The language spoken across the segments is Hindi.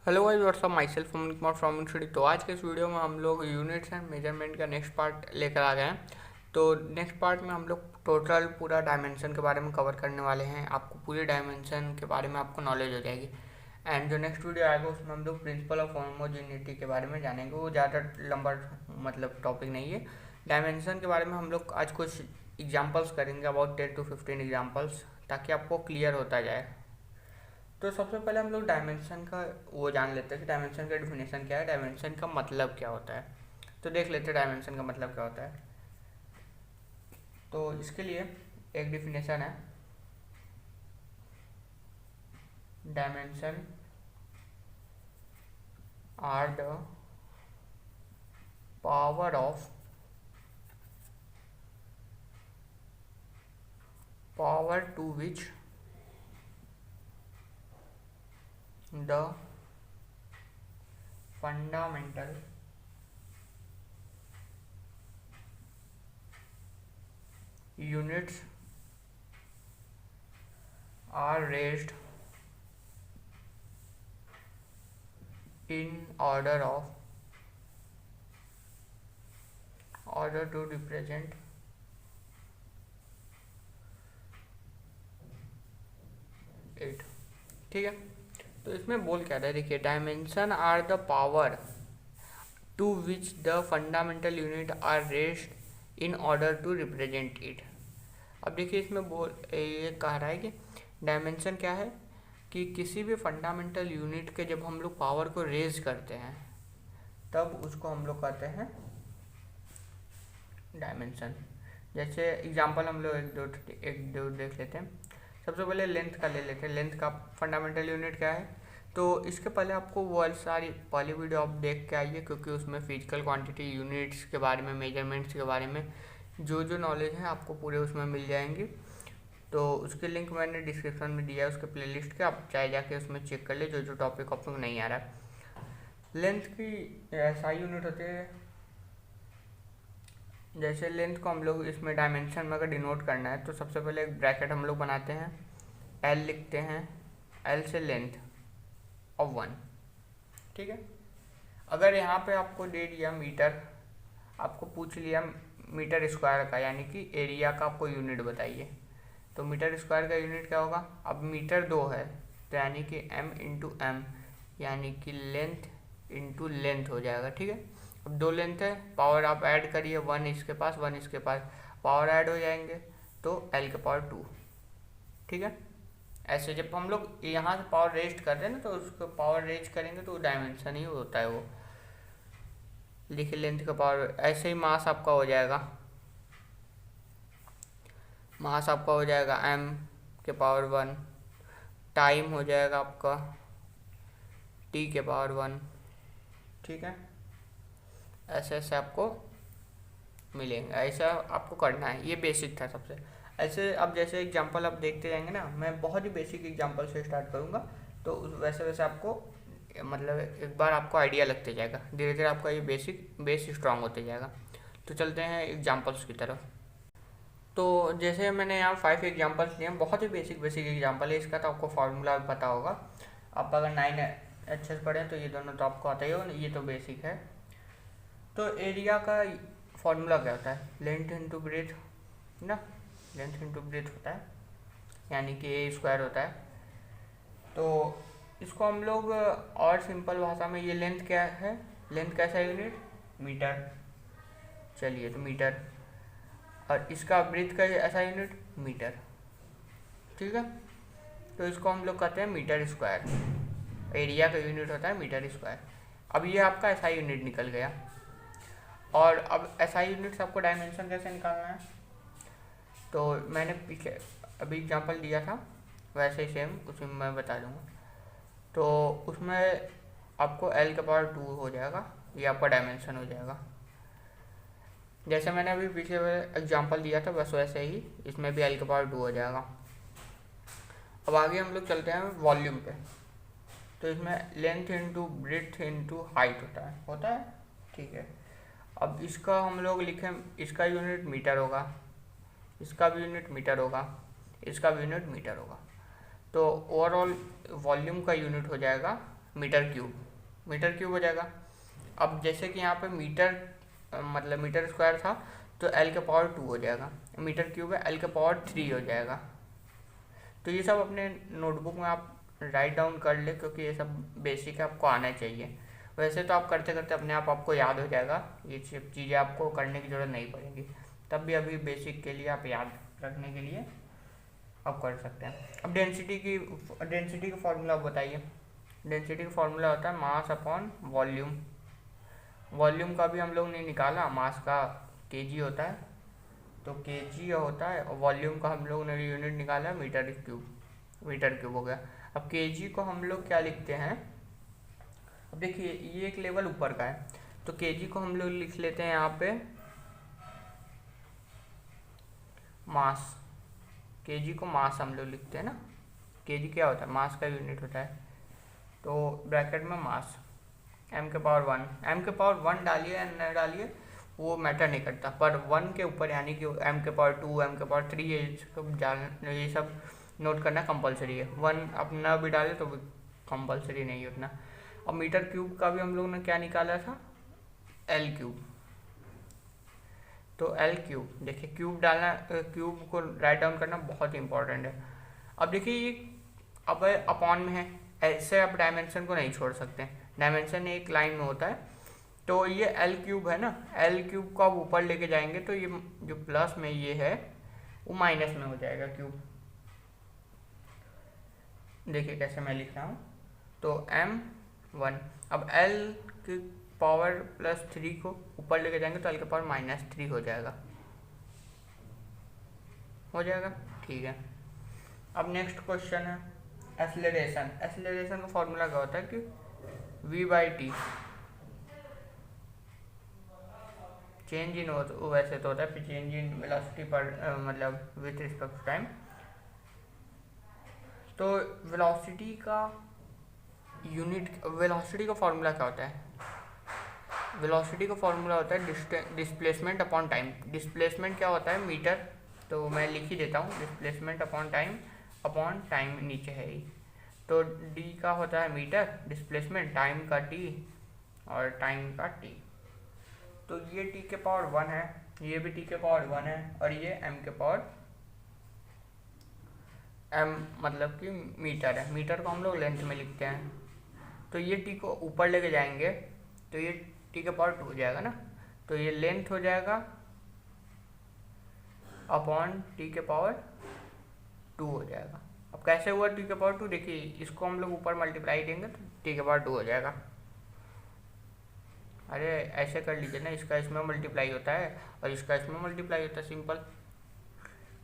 Hello guys, what's up myself from study. तो आज के इस वीडियो में हम लोग यूनिट्स एंड मेजरमेंट का नेक्स्ट पार्ट लेकर आ गए हैं। तो नेक्स्ट पार्ट में हम लोग टोटल पूरा डायमेंशन के बारे में कवर करने वाले हैं। आपको पूरी डायमेंशन के बारे में आपको नॉलेज हो जाएगी। एंड जो नेक्स्ट वीडियो आएगा उसमें हम लोग प्रिंसिपल ऑफ होमोजेनिटी के बारे में जानेंगे। वो ज़्यादा लंबा मतलब टॉपिक नहीं है। डायमेंशन के बारे में हम लोग आज कुछ एग्जाम्पल्स करेंगे, अबाउट 10 to 15 एग्जाम्पल्स, ताकि आपको क्लियर होता जाए। तो सबसे पहले हम लोग डायमेंशन का वो जान लेते हैं कि डायमेंशन का डिफिनेशन क्या है, डायमेंशन का मतलब क्या होता है। तो देख लेते हैं डायमेंशन का मतलब क्या होता है। तो इसके लिए एक डिफिनेशन है, dimension are the power to which the fundamental units are raised in order to represent it। ठीक है, तो इसमें बोल क्या रहा है, देखिए, dimension are the power to which the fundamental unit are raised in order to represent it. अब देखिए, इसमें ये कह रहा है कि डायमेंशन क्या है कि किसी भी फंडामेंटल यूनिट के जब हम लोग पावर को रेज करते हैं तब उसको हम लोग कहते हैं डायमेंशन। जैसे एग्जांपल हम लोग एक दो देख लेते हैं। सबसे पहले लेंथ का ले लेते हैं। लेंथ का फंडामेंटल यूनिट क्या है, तो इसके पहले आपको वो सारी पहली वीडियो आप देख के आइए, क्योंकि उसमें फिजिकल क्वांटिटी, यूनिट्स के बारे में, मेजरमेंट्स के बारे में जो नॉलेज है आपको पूरे उसमें मिल जाएंगे। तो उसके लिंक मैंने डिस्क्रिप्शन में दिया है, उसके प्लेलिस्ट के, आप चाहे जाके उसमें चेक कर ले जो टॉपिक आपको नहीं आ रहा है। लेंथ की ऐसा यूनिट होती है, जैसे लेंथ को हम लोग इसमें डायमेंशन में अगर डिनोट करना है तो सबसे पहले एक ब्रैकेट हम लोग बनाते हैं, एल लिखते हैं, एल से लेंथ ऑफ 1। ठीक है, अगर यहाँ पे आपको दे दिया मीटर, आपको पूछ लिया मीटर स्क्वायर का, यानी कि एरिया का आपको यूनिट बताइए, तो मीटर स्क्वायर का यूनिट क्या होगा। अब मीटर 2 है तो यानी कि m इंटू एम, यानी कि लेंथ इंटू लेंथ हो जाएगा। ठीक है, अब 2 लेंथ है, पावर आप ऐड करिए, 1 इसके पास 1 इसके पास, पावर ऐड हो जाएंगे तो l के पावर 2। ठीक है, ऐसे जब हम लोग यहाँ से पावर रेस्ट कर रहे हैं ना, तो उसको पावर रेज करेंगे तो डायमेंशन ही होता है वो। लिखिए लेंथ का पावर। ऐसे ही मास आपका हो जाएगा, मास आपका हो जाएगा m के पावर 1, टाइम हो जाएगा आपका t के पावर 1। ठीक है, ऐसे ऐसे आपको मिलेंगे, ऐसा आपको करना है। ये बेसिक था सबसे। ऐसे अब जैसे एग्जांपल आप देखते जाएंगे ना, मैं बहुत ही बेसिक एग्जांपल से स्टार्ट करूँगा, तो वैसे वैसे आपको मतलब एक बार आपको आइडिया लगते जाएगा, धीरे धीरे आपका ये बेस स्ट्रांग होते जाएगा। तो चलते हैं एग्जांपल्स की तरफ। तो जैसे मैंने यहाँ 5 एग्जांपल्स लिए हैं, बहुत ही बेसिक एग्जांपल है। इसका तो आपको फार्मूला पता होगा, आप अगर 9 अच्छे से पढ़ें तो ये दोनों तो आपको आता ही हो, ये तो बेसिक है। तो एरिया का फॉर्मूला क्या होता है, लेंथ इंटू ब्रेथ ना, लेंथ इंटू ब्रेथ होता है, यानी कि ए स्क्वायर होता है। तो इसको हम लोग और सिंपल भाषा में, ये लेंथ क्या है, लेंथ कैसा यूनिट, मीटर। चलिए, तो मीटर, और इसका ब्रेथ का ऐसा यूनिट मीटर। ठीक है, तो इसको हम लोग कहते हैं मीटर स्क्वायर। एरिया का यूनिट होता है मीटर स्क्वायर। अब ये आपका ऐसा यूनिट निकल गया। और अब ऐसा यूनिट आपको डायमेंशन कैसे निकालना है, तो मैंने पीछे अभी एग्जांपल दिया था, वैसे ही सेम उसमें मैं बता दूंगा। तो उसमें आपको l के पावर 2 हो जाएगा, ये आपका डायमेंशन हो जाएगा। जैसे मैंने अभी पीछे एग्जांपल दिया था बस वैसे ही इसमें भी l के पावर 2 हो जाएगा। अब आगे हम लोग चलते हैं वॉल्यूम पे। तो इसमें length into breadth into height होता है। ठीक है, अब इसका हम लोग लिखें, इसका यूनिट मीटर होगा, इसका भी यूनिट मीटर होगा, इसका भी यूनिट मीटर होगा। तो ओवरऑल वॉल्यूम का यूनिट हो जाएगा मीटर क्यूब हो जाएगा। अब जैसे कि यहाँ पे मीटर मतलब मीटर स्क्वायर था तो एल के पावर 2 हो जाएगा, मीटर क्यूब है एल के पावर 3 हो जाएगा। तो ये सब अपने नोटबुक में आप राइट डाउन कर ले, क्योंकि ये सब बेसिक है, आपको आना चाहिए। वैसे तो आप करते करते अपने आप आपको याद हो जाएगा, ये सब चीज़ें आपको करने की ज़रूरत नहीं पड़ेगी। तब भी अभी बेसिक के लिए आप याद रखने के लिए आप कर सकते हैं। अब डेंसिटी का फॉर्मूला बताइए। डेंसिटी का फॉर्मूला होता है मास अपॉन वॉल्यूम। वॉल्यूम का भी हम लोग ने निकाला, मास का केजी होता है तो केजी होता है, और वॉल्यूम का हम लोग ने यूनिट निकाला मीटर क्यूब हो गया। अब केजी को हम लोग क्या लिखते हैं, अब देखिए ये एक लेवल ऊपर का है, तो केजी को हम लोग लिख लेते हैं यहाँ पे मास। केजी को मास हम लोग लिखते हैं ना, केजी क्या होता है, मास का यूनिट होता है। तो ब्रैकेट में मास m के पावर 1, m के पावर 1 डालिए या न डालिए वो मैटर नहीं करता, पर 1 के ऊपर यानी कि m के पावर 2, m के पावर 3 ये सब नोट करना कंपलसरी है। 1 अपना भी डाले तो कंपलसरी नहीं है उतना। और मीटर क्यूब का भी हम लोग ने क्या निकाला था, एल क्यूब। तो एल क्यूब, देखिए क्यूब डालना, क्यूब को राइट डाउन करना बहुत इंपॉर्टेंट है। अब देखिए ये अब अपॉन में है, ऐसे आप डायमेंशन को नहीं छोड़ सकते, डायमेंशन एक लाइन में होता है। तो ये एल क्यूब है ना, एल क्यूब को आप ऊपर लेके जाएंगे तो ये जो प्लस में ये है वो माइनस में हो जाएगा क्यूब। देखिए कैसे मैं लिख रहा हूँ, तो m1, अब l की पावर +3 को ऊपर लेके जाएंगे तो l के पावर -3 हो जाएगा। ठीक है। अब नेक्स्ट क्वेश्चन है एक्सेलरेशन। एक्सेलरेशन का फॉर्मूला क्या होता है कि v/t, चेंज इन वैसे तो होता है फिर चेंज इन वेलोसिटी पर मतलब विथ रिस्पेक्ट टू टाइम। तो वेलोसिटी का फॉर्मूला क्या होता है, वेलोसिटी का फॉर्मूला होता है डिस्प्लेसमेंट अपॉन टाइम। डिस्प्लेसमेंट क्या होता है, मीटर, तो मैं लिख ही देता हूँ, डिस्प्लेसमेंट अपॉन टाइम नीचे है ही। तो डी का होता है मीटर डिस्प्लेसमेंट, टाइम का टी और टाइम का टी। तो ये टी के पावर 1 है, ये भी टी के पावर 1 है, और ये एम के पावर एम मतलब कि मीटर है। मीटर को हम लोग लेंथ में लिखते हैं। तो ये टी को ऊपर लेके जाएंगे तो ये टी के पावर 2 हो जाएगा ना, तो ये लेंथ हो जाएगा अपॉन टी के पावर 2 हो जाएगा। अब कैसे हुआ टी के पावर 2, देखिए इसको हम लोग ऊपर मल्टीप्लाई देंगे तो टी के पावर 2 हो जाएगा। अरे ऐसे कर लीजिए ना, इसका इसमें मल्टीप्लाई होता है और इसका इसमें मल्टीप्लाई होता है, सिंपल।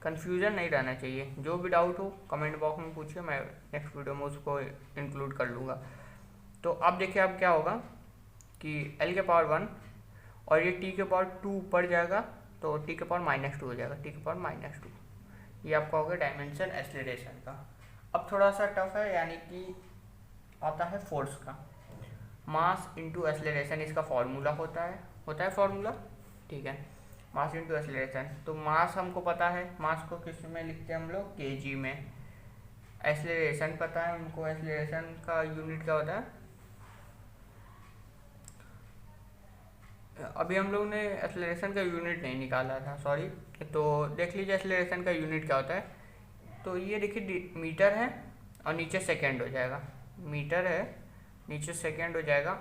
कन्फ्यूज़न नहीं रहना चाहिए। जो भी डाउट हो कमेंट बॉक्स में पूछिए, मैं नेक्स्ट वीडियो में उसको इंक्लूड कर लूँगा। तो अब देखिए अब क्या होगा कि l के पावर 1 और ये t के पावर 2 ऊपर जाएगा तो t के पावर -2 हो जाएगा, t के पावर -2। ये आपका हो गया डायमेंशन एक्सेलरेशन का। अब थोड़ा सा टफ है, यानी कि आता है फोर्स का। मास इंटू एक्सेलरेशन इसका फॉर्मूला होता है फॉर्मूला, ठीक है। मास इंटू एक्सेलरेशन, तो मास हमको पता है, मास को किस में लिखते हैं हम लोग, केजी में। एक्सेलरेशन पता है हमको, एक्सेलरेशन का यूनिट क्या होता है। अभी हम लोग ने एक्सेलरेशन का यूनिट नहीं निकाला था, सॉरी। तो देख लीजिए एक्सेलरेशन का यूनिट क्या होता है। तो ये देखिए मीटर है और नीचे सेकंड हो जाएगा, मीटर है नीचे सेकंड हो जाएगा।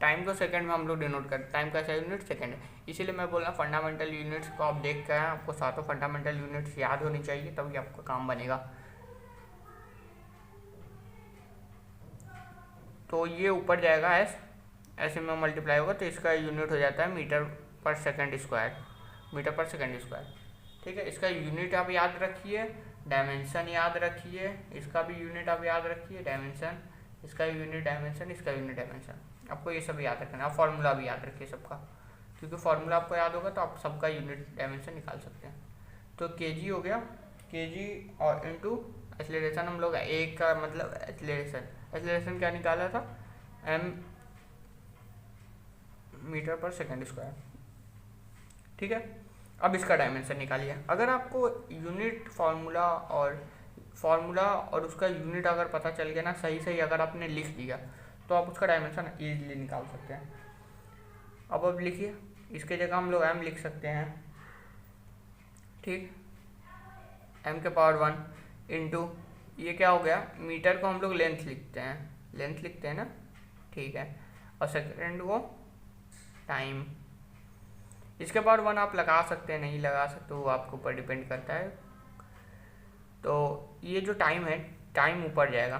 टाइम को सेकंड में हम लोग डिनोट करते हैं, टाइम का ऐसा यूनिट सेकंड है। इसीलिए मैं बोल रहा हूँ फंडामेंटल यूनिट्स को आप देख के आए, आपको सातों फंडामेंटल यूनिट्स याद होनी चाहिए, तभी आपका काम बनेगा। तो ये ऊपर जाएगा ऐसे में मल्टीप्लाई होगा तो इसका यूनिट हो जाता है मीटर पर सेकंड स्क्वायर, ठीक है। इसका यूनिट आप याद रखिए, डायमेंशन याद रखिए, इसका भी यूनिट आप याद रखिए, डायमेंशन, इसका यूनिट डायमेंशन, इसका यूनिट डायमेंशन, आपको ये सब याद रखना। आप फार्मूला भी याद रखिए सबका, क्योंकि फार्मूला आपको याद होगा तो आप सबका यूनिट डायमेंशन निकाल सकते हैं। तो केजी हो गया, केजी और इनटू एक्सेलरेशन हम लोग एक का मतलब एक्सेलरेशन क्या निकाला था, एम मीटर पर सेकंड स्क्वायर, ठीक है। अब इसका डायमेंशन निकालिए। अगर आपको यूनिट फार्मूला और फार्मूला और उसका यूनिट अगर पता चल गया ना सही सही अगर आपने लिख दिया तो आप उसका डायमेंशन ईजिली निकाल सकते हैं। अब लिखिए, इसके जगह हम लोग m लिख सकते हैं, ठीक, m के पावर 1 इंटू ये क्या हो गया, मीटर को हम लोग लेंथ लिखते हैं ना, ठीक है, और सेकेंड को टाइम। इसके पावर 1 आप लगा सकते हैं, नहीं लगा सकते, वो आपके ऊपर डिपेंड करता है। तो ये जो टाइम है, टाइम ऊपर जाएगा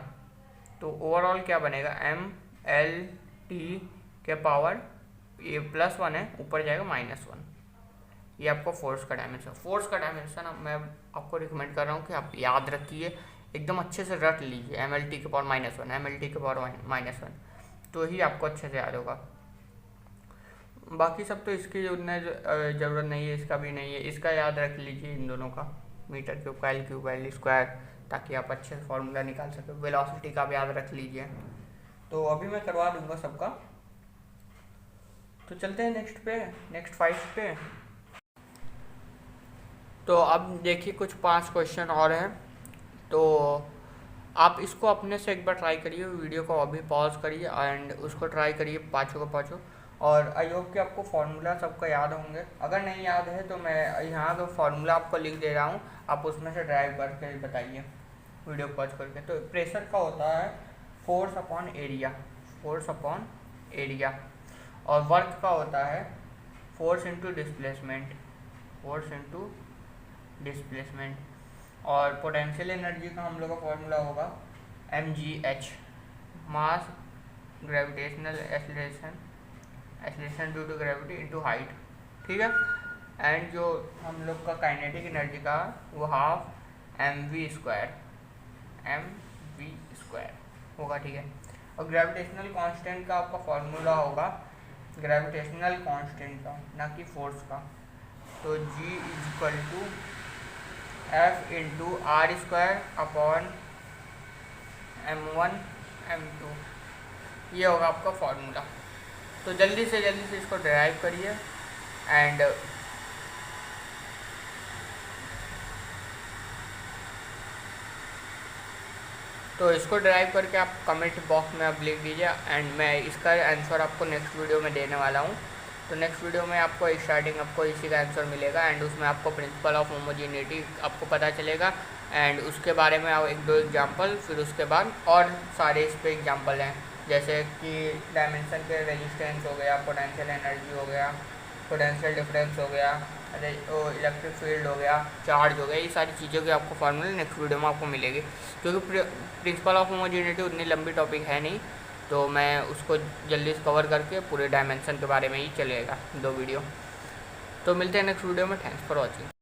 तो ओवरऑल क्या बनेगा, m/l/t के पावर ये +1 है, ऊपर जाएगा -1। ये आपको फोर्स का डायमेंशन। फोर्स का डायमेंशन मैं आपको रिकमेंड कर रहा हूँ कि आप याद रखिए, एकदम अच्छे से रट लीजिए, mlt के पावर -1, mlt के पावर -1, तो ही आपको अच्छे से याद होगा। बाकी सब तो इसकी उतना ज़रूरत नहीं है, इसका भी नहीं है, इसका याद रख लीजिए इन दोनों का, मीटर क्यूब L स्क्वायर, ताकि आप अच्छे से फार्मूला निकाल सकें। वेलोसिटी का भी याद रख लीजिए। तो अभी मैं करवा दूंगा सबका। तो चलते हैं नेक्स्ट 5 पे। तो अब देखिए कुछ 5 क्वेश्चन और हैं, तो आप इसको अपने से एक बार ट्राई करिए, वीडियो को अभी पॉज करिए एंड उसको ट्राई करिए पाँचों का पाँचों, और आई होप कि आपको फार्मूला सबका याद होंगे। अगर नहीं याद है तो मैं यहाँ का फार्मूला आपको लिख दे रहा हूँ, आप उसमें से ड्राइव करके बताइए वीडियो पॉज करके। तो प्रेशर का होता है फोर्स अपॉन एरिया, और वर्क का होता है फोर्स इंटू डिस्प्लेसमेंट, और पोटेंशियल एनर्जी का हम लोग का फॉर्मूला होगा mgh, mass gravitational acceleration due to gravity into height, ठीक है। एंड जो हम लोग का काइनेटिक एनर्जी का वो हाफ mv स्क्वायर होगा, ठीक है। और ग्रेविटेशनल कांस्टेंट का आपका फॉर्मूला होगा ग्रेविटेशनल कांस्टेंट का, ना कि फोर्स का, तो g = F into r square upon m1 m2, ये होगा आपका फॉर्मूला। तो जल्दी से इसको ड्राइव करिए एंड तो इसको ड्राइव करके आप कमेंट बॉक्स में आप लिख दीजिए, एंड मैं इसका आंसर आपको नेक्स्ट वीडियो में देने वाला हूँ। तो नेक्स्ट वीडियो में आपको स्टार्टिंग आपको इसी का आंसर मिलेगा, एंड उसमें आपको प्रिंसिपल ऑफ होमोजेनिटी आपको पता चलेगा, एंड उसके बारे में आप 1-2 एग्जांपल, फिर उसके बाद और सारे इस पे एग्जांपल हैं, जैसे कि डायमेंशन के रेजिस्टेंस हो गया, पोटेंशियल एनर्जी हो गया, पोटेंशियल डिफरेंस हो गया, इलेक्ट्रिक फील्ड हो गया, चार्ज हो गया, ये सारी चीज़ों के आपको फार्मूले नेक्स्ट वीडियो में आपको मिलेगी। क्योंकि प्रिंसिपल ऑफ होमोजेनिटी उतनी लंबी टॉपिक है नहीं, तो मैं उसको जल्दी से कवर करके पूरे डायमेंशन के बारे में ही चलेगा 2 वीडियो। तो मिलते हैं नेक्स्ट वीडियो में। Thanks for watching.